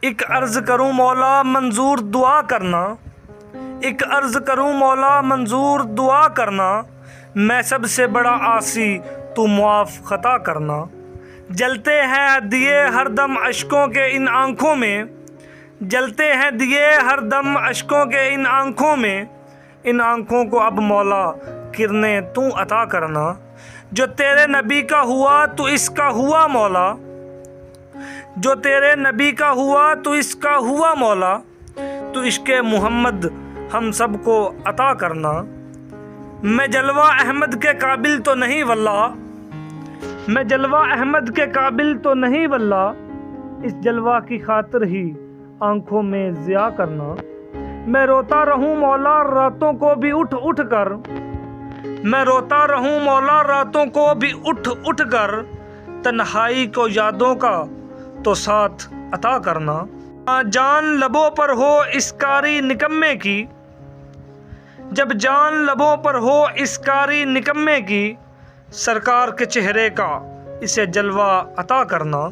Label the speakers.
Speaker 1: एक अर्ज़ करूँ मौला मंजूर दुआ करना, एक अर्ज़ करूँ मौला मंजूर दुआ करना, मैं सबसे बड़ा आसी तू मुआफ़ ख़ता करना। जलते हैं दिए हरदम अश्कों के इन आँखों में, जलते हैं दिए हरदम अश्कों के इन आँखों में, इन आँखों को अब मौला किरणें तू अता करना। जो तेरे नबी का हुआ तो इसका हुआ मौला, जो तेरे नबी का हुआ तो इसका हुआ मौला, तो इश्क़े मोहम्मद हम सबको अता करना। मैं जलवा अहमद के काबिल तो नहीं वल्लाह, मैं जलवा अहमद के काबिल तो नहीं वल्लाह, इस जलवा की खातिर ही आँखों में ज़िया करना। मैं रोता रहूं मौला रातों को भी उठ उठ कर, मैं रोता रहूं मौला रातों को भी उठ उठ कर, तन्हाई को यादों का तो साथ अता करना। जान लबों पर हो इस कारी निकम्मे की, जब जान लबों पर हो इस कारी निकम्मे की, सरकार के चेहरे का इसे जलवा अता करना।